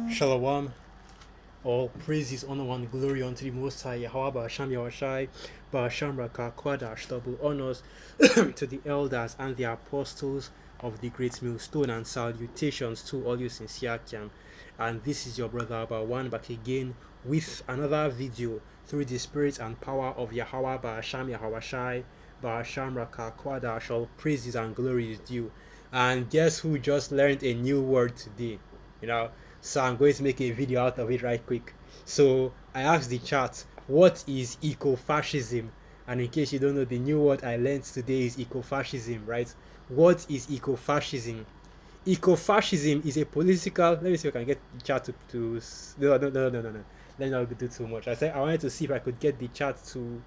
Shalom. All praises, honor, and glory unto the Most High, Yahweh Ba'asham Yahushai, Ba'asham Raka Kwadash, double honors to the elders and the apostles of the great millstone, and salutations to all you sincere Kiam. And this is your brother Abawan back again with another video through the spirit and power of Yahweh Ba'asham Yahushai, Ba'asham Raka Kwadash, all praises and glory is due. And guess who just learned a new word today? You know, so I'm going to make a video out of it right quick. So I asked the chat, what is ecofascism? And in case you don't know, the new word I learned today is ecofascism, right? What is ecofascism? Ecofascism is a political. Let me see if I can get the chat to no. Let me not do too much. I said I wanted to see if I could get the chat to,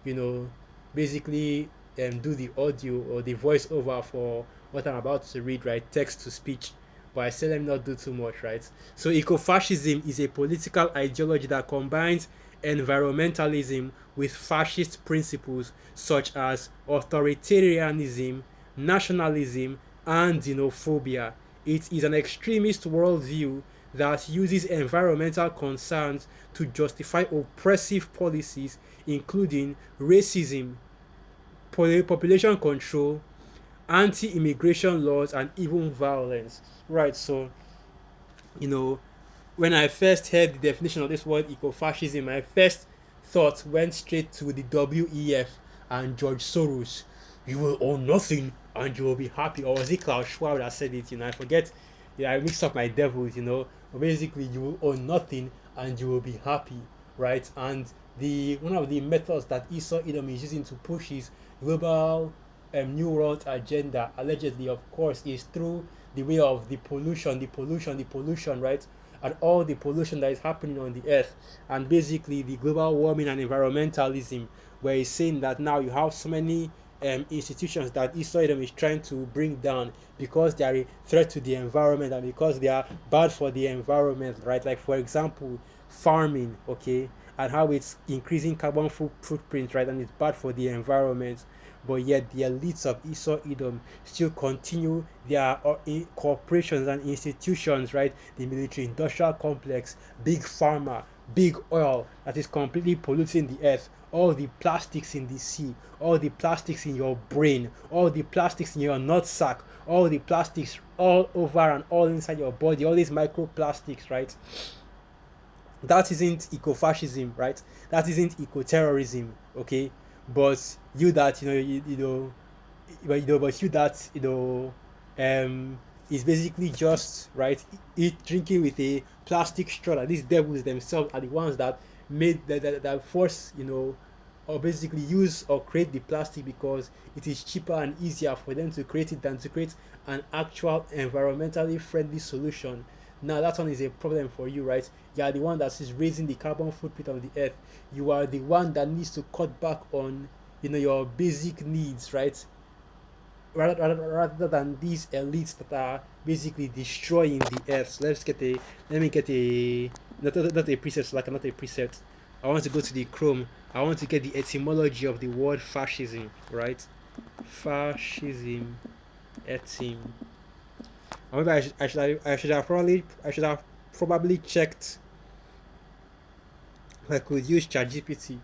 you know, basically do the audio or the voiceover for what I'm about to read, right? Text to speech, but I said let me not do too much, right? So ecofascism is a political ideology that combines environmentalism with fascist principles such as authoritarianism, nationalism, and xenophobia. It is an extremist worldview that uses environmental concerns to justify oppressive policies, including racism, population control, anti-immigration laws, and even violence. Right. So, you know, when I first heard the definition of this word ecofascism, my first thought went straight to the WEF and George Soros. You will own nothing and you will be happy. Or was it Klaus Schwab that said it? I forget. Yeah, I mixed up my devils. But basically, you will own nothing and you will be happy, right? And the one of the methods that Esau Edom is using to push his global new world agenda, allegedly, of course, is through the way of the pollution, right? And all the pollution that is happening on the earth, and basically the global warming and environmentalism, where he's saying that now you have so many institutions that Israel is trying to bring down because they are a threat to the environment and because they are bad for the environment, right? Like, for example, farming, okay, and how it's increasing carbon footprint, right, and it's bad for the environment. But yet the elites of Esau Edom still continue their corporations and institutions, right? The military industrial complex, big pharma, big oil that is completely polluting the earth, all the plastics in the sea, all the plastics in your brain, all the plastics in your nutsack, all the plastics all over and all inside your body, all these microplastics, right? That isn't ecofascism, right? That isn't eco-terrorism, okay? But you that but you that is basically just right. Eat drinking with a plastic straw. That these devils themselves are the ones that made that force or basically use or create the plastic because it is cheaper and easier for them to create it than to create an actual environmentally friendly solution. Now that one is a problem for you, right? You are the one that is raising the carbon footprint of the earth. You are the one that needs to cut back on your basic needs, right? Rather than these elites that are basically destroying the earth. So let me get a not a precept, like not a precept. I want to go to the Chrome. I want to get the etymology of the word fascism, right? Fascism, etym. Maybe I should have probably checked if I could use ChatGPT.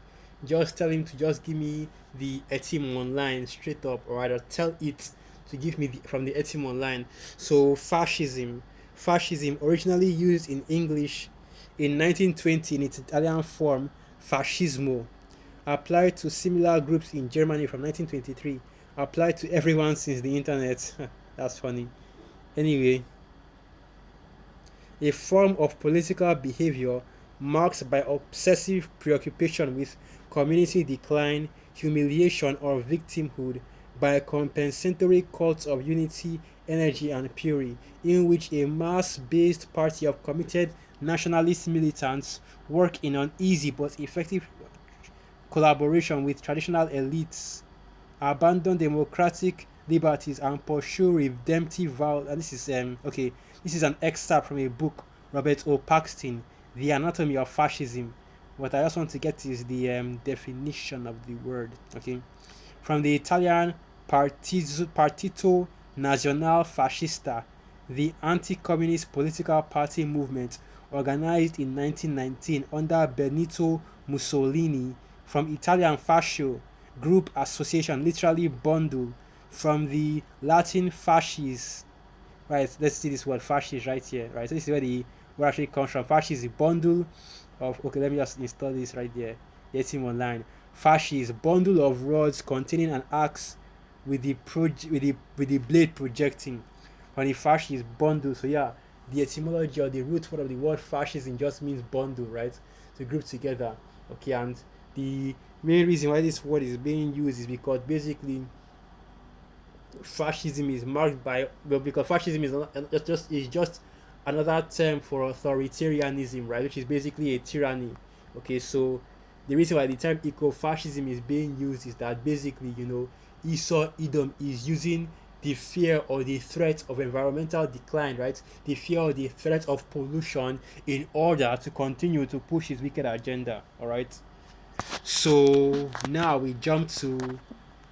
Just tell him to just give me the etym online straight up, or rather tell it to give me from the etym online. So fascism originally used in English in 1920 in its Italian form fascismo, applied to similar groups in Germany from 1923, applied to everyone since the internet. That's funny. Anyway, a form of political behavior marked by obsessive preoccupation with community decline, humiliation, or victimhood, by a compensatory cult of unity, energy, and fury, in which a mass-based party of committed nationalist militants work in uneasy but effective collaboration with traditional elites, abandon democratic liberties, and pursue redemptive vows. And this is okay. This is an excerpt from a book, Robert O. Paxton, The Anatomy of Fascism. What I just want to get is the definition of the word. Okay, from the Italian Partito Nazionale Fascista, the anti-communist political party movement organized in 1919 under Benito Mussolini, from Italian fascio, group association, literally bundle, from the Latin fascis. Right, let's see this word fascist right here. Right, so this is where the word actually comes from. Fascist is a bundle of, okay, let me just install this right there. Get him online. Fascist, bundle of rods containing an axe with the blade projecting. When the fascist bundle, so yeah, the etymology or the root word of the word fascism just means bundle, right? To group together. Okay, and the main reason why this word is being used is because basically fascism is marked by, well, because fascism is just another term for authoritarianism, right, which is basically a tyranny. Okay, so the reason why the term ecofascism is being used is that basically, Esau Edom is using the fear or the threat of environmental decline, right, the fear or the threat of pollution, in order to continue to push his wicked agenda. All right, so now we jump to,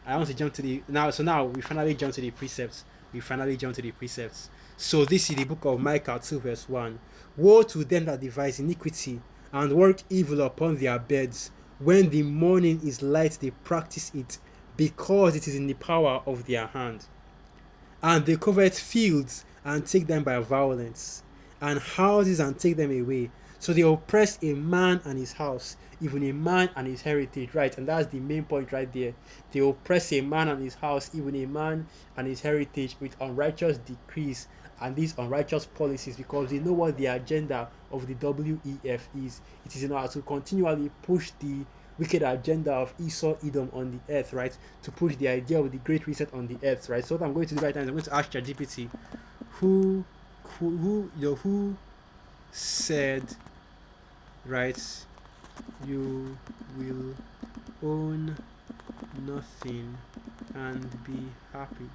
I want to jump to the now. So now we finally jump to the precepts. So this is the book of Micah 2 verse 1. Woe to them that devise iniquity and work evil upon their beds. When the morning is light, they practice it, because it is in the power of their hand. And they covet fields and take them by violence, and houses and take them away. So they oppress a man and his house, even a man and his heritage, right? And that's the main point right there. They oppress a man and his house, even a man and his heritage, with unrighteous decrees and these unrighteous policies, because they know what the agenda of the WEF is. It is in order to continually push the wicked agenda of Esau Edom on the earth, right? To push the idea of the Great Reset on the earth, right? So what I'm going to do right now is I'm going to ask ChatGPT, who said, right, you will own nothing and be happy.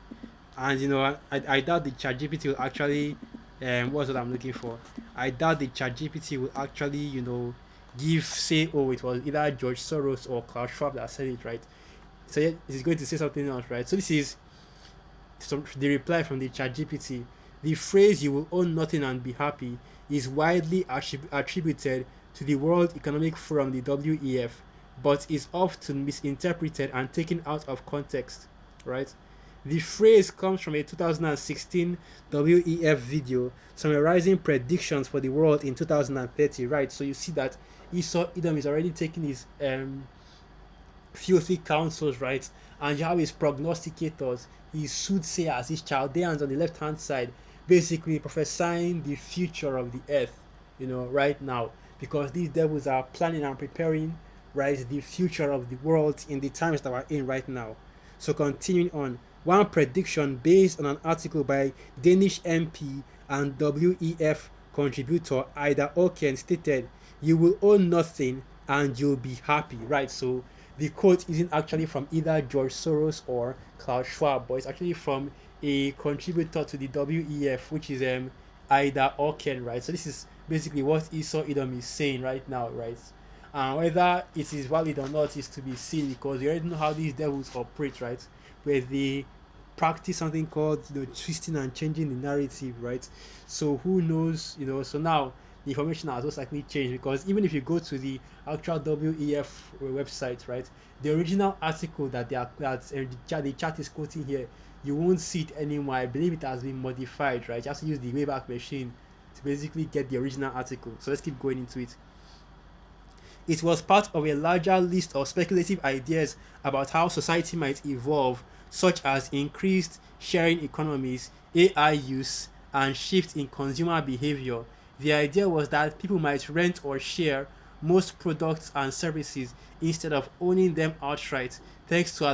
And I doubt the ChatGPT will actually, what's what I'm looking for. I doubt the ChatGPT will actually, say, oh, it was either George Soros or Klaus Schwab that said it, right? So yeah, it's going to say something else, right? So this is the reply from the ChatGPT. The phrase "you will own nothing and be happy" is widely attributed to the World Economic Forum, the WEF, but is often misinterpreted and taken out of context, right? The phrase comes from a 2016 WEF video summarizing predictions for the world in 2030, right? So you see that Esau Edom is already taking his filthy counsels, right? And you have his prognosticators, his soothsayers, his Chaldeans on the left hand side, basically prophesying the future of the earth, right now. Because these devils are planning and preparing, right, the future of the world in the times that we're in right now. So continuing on, one prediction based on an article by Danish MP and WEF contributor Ida Oken stated, "You will own nothing and you'll be happy," right? So the quote isn't actually from either George Soros or Klaus Schwab, but it's actually from a contributor to the WEF, which is Ida Oken, right? So this is basically what Esau Edom is saying right now, right? Whether it is valid or not is to be seen, because you already know how these devils operate, right? Where they practice something called twisting and changing the narrative, right? So who knows, so now the information has most likely changed, because even if you go to the actual WEF website, right, the original article that the chat is quoting here, you won't see it anymore. I believe it has been modified, right? You have to use the Wayback Machine to basically get the original article. So let's keep going into it. It was part of a larger list of speculative ideas about how society might evolve, such as increased sharing economies, AI use, and shift in consumer behavior. The idea was that people might rent or share most products and services instead of owning them outright, thanks to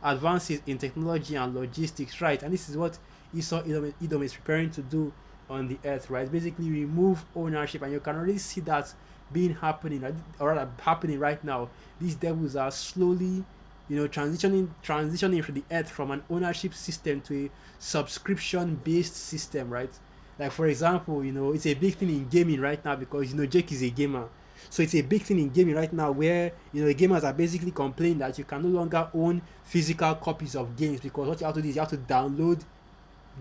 advances in technology and logistics, right? And this is what Esau Edom is preparing to do on the earth, right? Basically remove ownership, and you can already see that happening, or rather happening right now. These devils are slowly, transitioning from the earth from an ownership system to a subscription based system, right? Like for example, it's a big thing in gaming right now, because Jake is a gamer. So it's a big thing in gaming right now, where the gamers are basically complaining that you can no longer own physical copies of games, because what you have to do is you have to download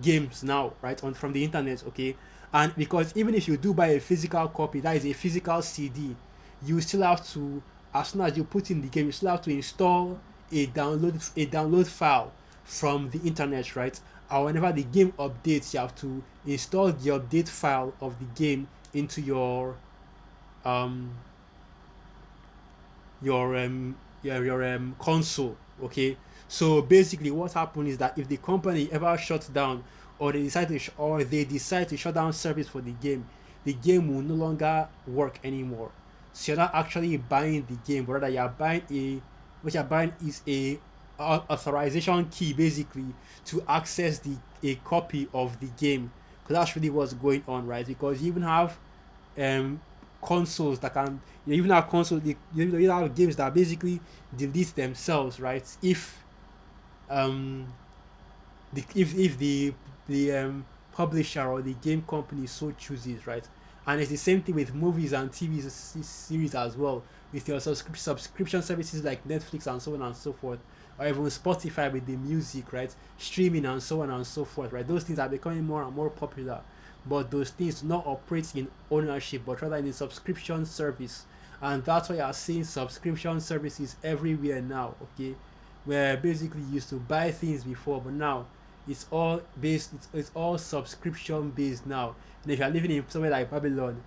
games now, right, on from the internet, okay? And because even if you do buy a physical copy, that is a physical CD, you still have to, as soon as you put in the game, you still have to install a download file from the internet, right? And whenever the game updates, you have to install the update file of the game into um your console, okay? So basically what happened is that if the company ever shuts down, or they decide to shut down service for the game will no longer work anymore. So you're not actually buying the game, but rather you're buying a what you're buying is a authorization key, basically, to access the a copy of the game. Because that's really what's going on, right? Because you even have um consoles that can, you even have consoles, you have games that basically delete themselves, right? If um if the publisher or the game company so chooses, right? And it's the same thing with movies and TV series as well, with your subscription services like Netflix and so on and so forth, or even Spotify with the music, right? Streaming and so on and so forth, right? Those things are becoming more and more popular, but those things do not operate in ownership, but rather in a subscription service. And that's why you are seeing subscription services everywhere now, okay? Where basically you used to buy things before, but now it's all subscription based now. And if you're living in somewhere like Babylon,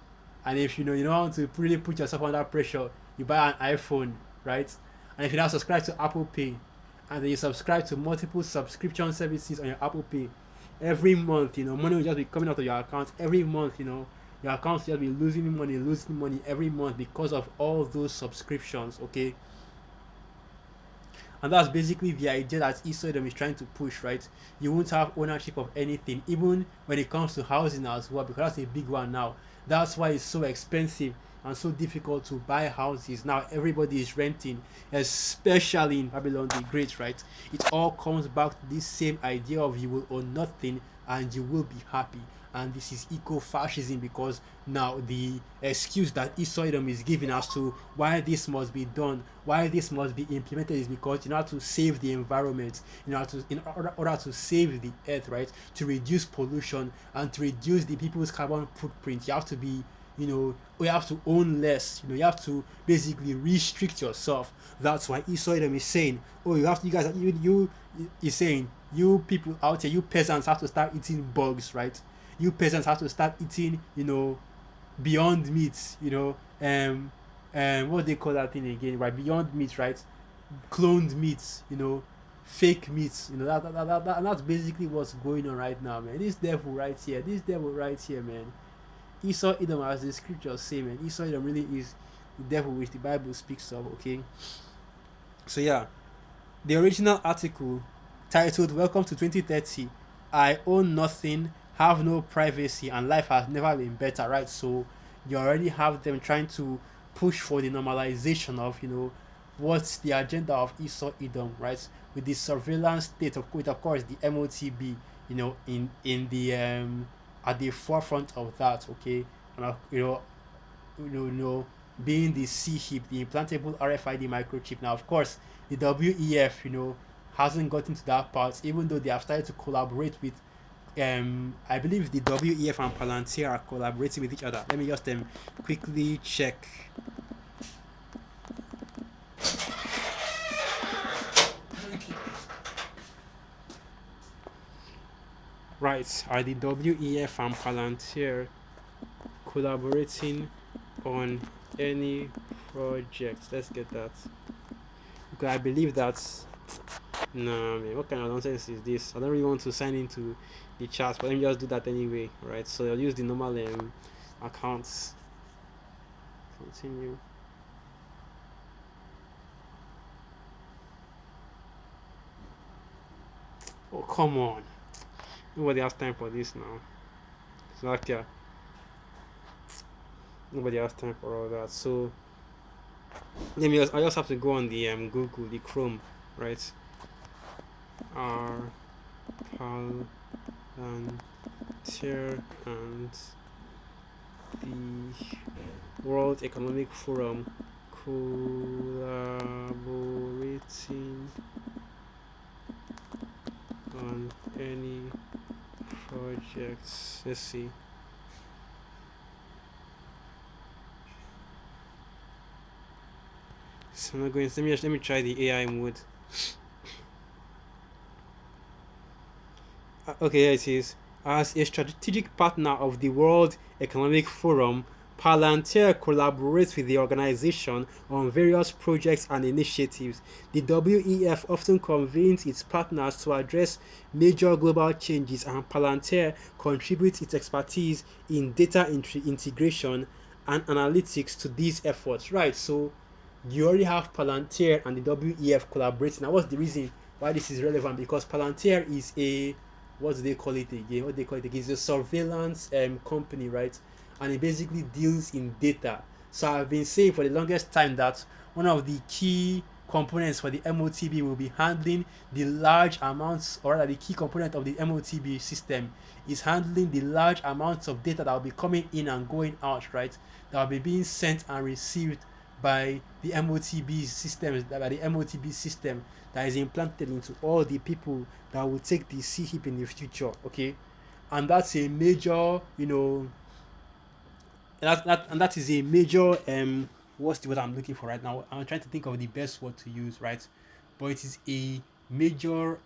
and if you don't want to really put yourself under pressure, you buy an iPhone, right? And if you now subscribe to Apple Pay, and then you subscribe to multiple subscription services on your Apple Pay, every month, money will just be coming out of your account every month. Your account will just be losing money every month because of all those subscriptions, okay? And that's basically the idea that Esoidom is trying to push, right? You won't have ownership of anything, even when it comes to housing as well, because that's a big one now. That's why it's so expensive and so difficult to buy houses. Now everybody is renting, especially in Babylon the Great, right? It all comes back to this same idea of you will own nothing and you will be happy. And this is eco-fascism, because now the excuse that Isoidom is giving as to why this must be done, why this must be implemented, is because in order to save the environment, in order to save the earth, right, to reduce pollution and to reduce the people's carbon footprint, you have to be, you have to own less. You have to basically restrict yourself. That's why Isoidom is saying, oh, you guys, you is saying, you people out here, you peasants have to start eating bugs, right? You peasants have to start eating, beyond meat, what they call that thing again, right? Beyond meat, right? Cloned meats, fake meats, and that's basically what's going on right now, man. This devil right here, man. Esau Edom, as the scriptures say, man. Esau Edom really is the devil which the Bible speaks of, okay? So yeah, the original article titled "Welcome to 2030. I own nothing, have no privacy, and life has never been better," right? So you already have them trying to push for the normalization of, what's the agenda of Esau Edom, right? With the surveillance state with, of course, the MOTB, in the at the forefront of that, okay? And being the C chip, the implantable RFID microchip. Now, of course, the WEF, hasn't gotten to that part, even though they have started to collaborate with. I believe the WEF and Palantir are collaborating with each other. Let me just quickly check. Right, are the WEF and Palantir collaborating on any project? Let's get that, because I believe that's, no, man, what kind of nonsense is this? I don't really want to sign into the chat, but let me just do that anyway, right? So I'll use the normal accounts. Continue. Oh, come on. Nobody has time for this now. It's like, yeah. Nobody has time for all that. So I just have to go on the Google, the Chrome, right? Palantir and the World Economic Forum collaborating on any projects. Let's see. So I'm not going. Let me try the AI mode. Okay, here it is. As a strategic partner of the World Economic Forum, Palantir collaborates with the organization on various projects and initiatives. The WEF often convenes its partners to address major global changes, and Palantir contributes its expertise in data integration and analytics to these efforts. Right, so you already have Palantir and the WEF collaborating. Now, what's the reason why this is relevant? Because Palantir is a, what do they call it again? What they call it again? It's a surveillance company, right? And it basically deals in data. So I've been saying for the longest time that one of the key components for the MOTB will be handling the large amounts, or rather the key component of the MOTB system is handling the large amounts of data that will be coming in and going out, right? That will be being sent and received by the MOTB system, by the MOTB system that is implanted into all the people that will take the CHIP in the future. Okay, and that's a major, and that is a major what's the word I'm looking for right now? I'm trying to think of the best word to use, right? But it is a major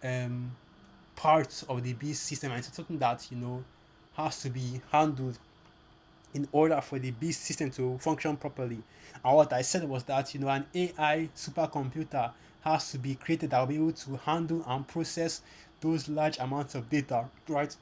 part of the beast system, and it's something that has to be handled in order for the beast system to function properly. And what I said was that an AI supercomputer has to be created that will be able to handle and process those large amounts of data, right?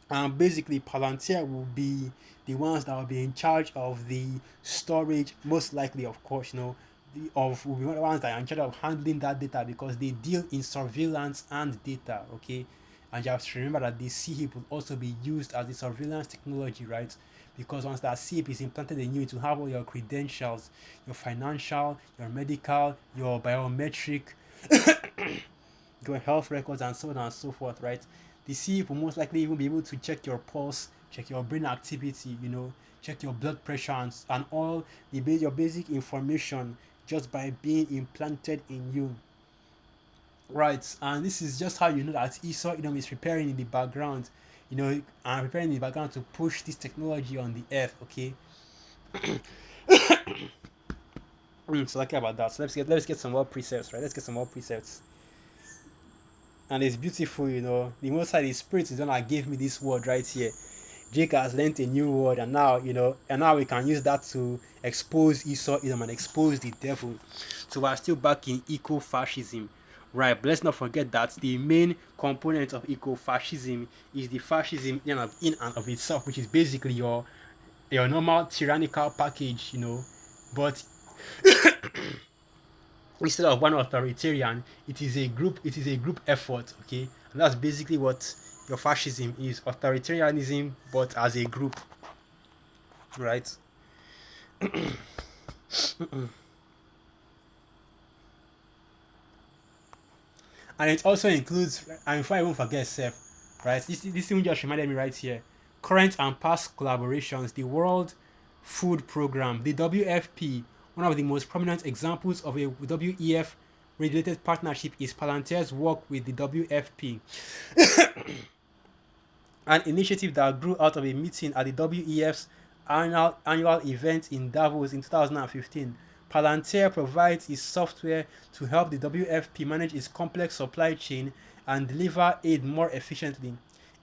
And basically Palantir will be the ones that will be in charge of the storage, most likely, of course, will be the ones that are in charge of handling that data, because they deal in surveillance and data. Okay, and you have to remember that the CHIP will also be used as the surveillance technology, right? Because once that CHIP is implanted in you, to have all your credentials, your financial, your medical, your biometric, your health records, and so on and so forth, right? The CE will most likely even be able to check your pulse, check your brain activity, check your blood pressure, and all your basic information just by being implanted in you. Right, and this is just how you know that Esau Edom is preparing in the background, and preparing in the background to push this technology on the earth. Okay, so lucky about that. So let's get some more presets, right? Let's get some more presets. And it's beautiful, the most high, the spirit is gonna give me this word right here. Jake has learned a new word, and now we can use that to expose Esau Edom and expose the devil. So we're still back in ecofascism, right? But let's not forget that the main component of ecofascism is the fascism in and of itself, which is basically your normal tyrannical package, but instead of one authoritarian, it is a group effort. Okay, and that's basically what your fascism is: authoritarianism, but as a group, right? And it also includes, and before I even forget, Seth, right? This thing just reminded me right here: current and past collaborations. The World Food Program, the WFP. One of the most prominent examples of a WEF related partnership is Palantir's work with the WFP, an initiative that grew out of a meeting at the WEF's annual event in Davos in 2015. Palantir provides its software to help the WFP manage its complex supply chain and deliver aid more efficiently.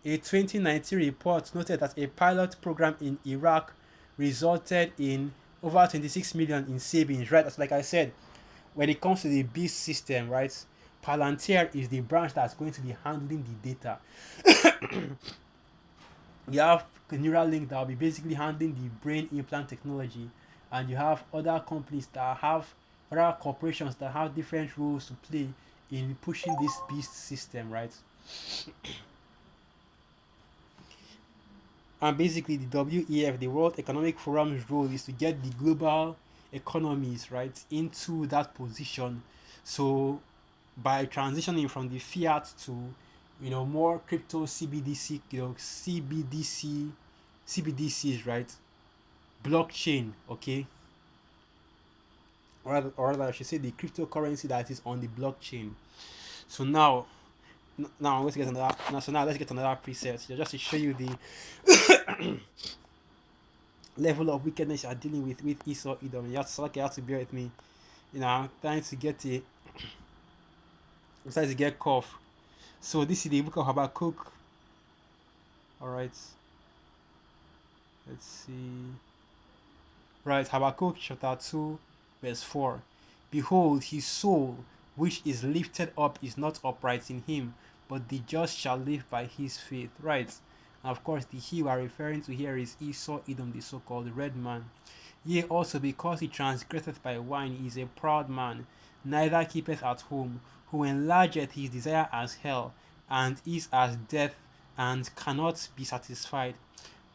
A 2019 report noted that a pilot program in Iraq resulted in over 26 million in savings. Right, that's like I said, when it comes to the beast system, right? Palantir is the branch that's going to be handling the data. You have Neuralink that will be basically handling the brain implant technology, and you have other corporations that have different roles to play in pushing this beast system, right? And basically, the WEF, the World Economic Forum's role is to get the global economies, right, into that position. So by transitioning from the fiat to more crypto CBDC, CBDCs, right? Blockchain, okay, or rather I should say the cryptocurrency that is on the blockchain. So now now I'm going to get another. Now, so now let's get another preset, just to show you the level of wickedness you are dealing with Esau Edom. You have to bear with me. I'm trying to get a. I'm trying to get cough. So this is the book of Habakkuk. All right. Let's see. Right, Habakkuk chapter 2, verse 4. Behold, his soul, which is lifted up, is not upright in him, but the just shall live by his faith. Right. And of course, the he we are referring to here is Esau Edom, the so-called red man. Yea, also because he transgresseth by wine, he is a proud man, neither keepeth at home, who enlargeth his desire as hell, and is as death, and cannot be satisfied,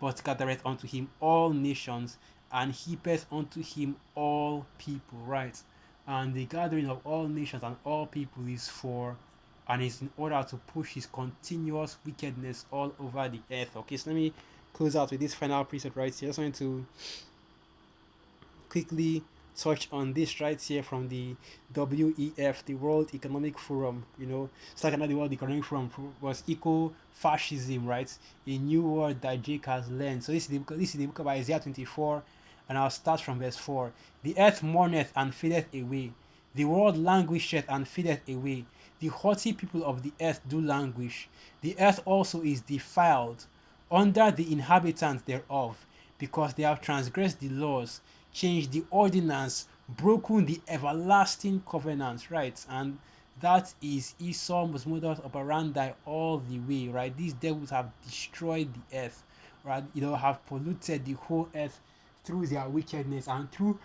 but gathereth unto him all nations, and heapeth unto him all people. Right. And the gathering of all nations and all people is for, and is in order to push his continuous wickedness all over the earth. Okay, so let me close out with this final preset right here. I just want to quickly touch on this right here from the WEF, the World Economic Forum. Starting at the World Economic Forum was Ecofascism, right? A new word that Jake has learned. So this is the book of Isaiah 24, and I'll start from verse 4. The earth mourneth and fadeth away. The world languisheth and fadeth away. The haughty people of the earth do languish. The earth also is defiled under the inhabitants thereof, because they have transgressed the laws, changed the ordinance, broken the everlasting covenants, right? And that is Esau's modus operandi all the way, right? These devils have destroyed the earth, right? Have polluted the whole earth through their wickedness and through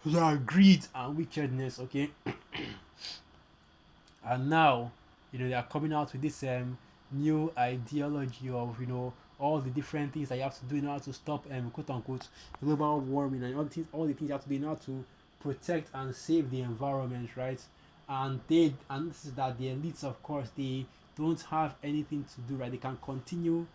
their greed and wickedness, okay? And now, they are coming out with this new ideology of all the different things that you have to do in order to stop quote unquote global warming, and all the things you have to do in order to protect and save the environment, right? And this is that the elites, of course, they don't have anything to do, right? They can continue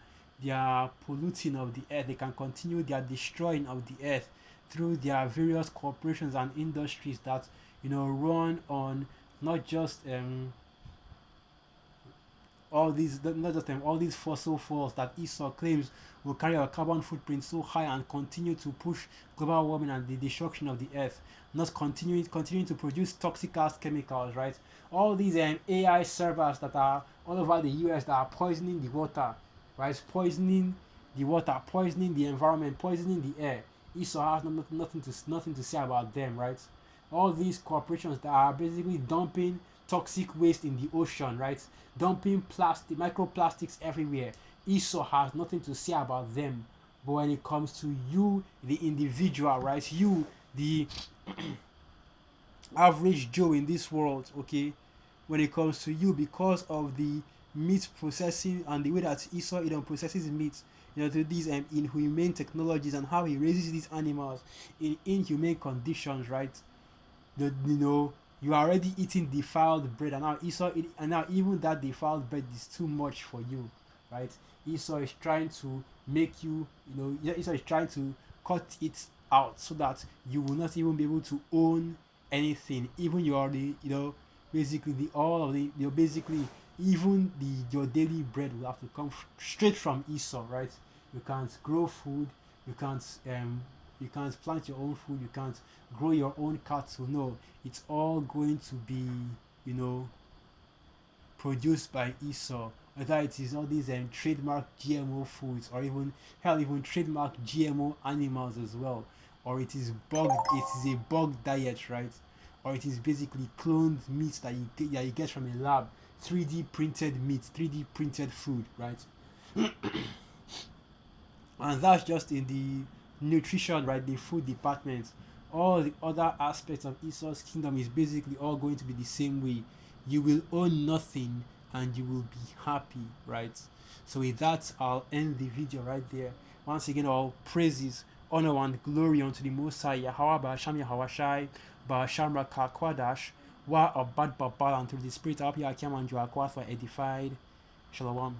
their polluting of the earth, they can continue their destroying of the earth through their various corporations and industries that run on not just all these fossil fuels that Esau claims will carry a carbon footprint so high and continue to push global warming and the destruction of the earth, not continuing to produce toxic ass chemicals, right? All these AI servers that are all over the US that are poisoning the water, right? Poisoning the water, poisoning the environment, poisoning the air. Esau has nothing to say about them, right? All these corporations that are basically dumping toxic waste in the ocean, right? Dumping plastic, microplastics everywhere. Esau has nothing to say about them. But when it comes to you, the individual, right? You, the average Joe in this world, okay? When it comes to you, because of the meat processing and the way that Esau processes meat, to these inhumane technologies and how he raises these animals in inhumane conditions, right? You are already eating defiled bread, and now even that defiled bread is too much for you, right? Esau is trying to make you, Esau is trying to cut it out so that you will not even be able to own anything, even basically basically even your daily bread will have to come straight from Esau, right? You can't grow food, you can't plant your own food, you can't grow your own cattle. No, it's all going to be produced by Esau, whether it is all these trademark GMO foods, or even trademark GMO animals as well, or it is a bug diet, right? Or it is basically cloned meat that you get from a lab, 3D printed meat, 3D printed food, right? And that's just in the nutrition, right? The food department. All the other aspects of Esau's kingdom is basically all going to be the same way. You will own nothing and you will be happy, right? So with that, I'll end the video right there. Once again, all praises, honor, and glory unto the Most High Yahweh Ba'asham Yahawashai Ba'asham Rakakwadash Wa Abad Babal, and through the Spirit of Yakim and Joakwa for edified. Shalom.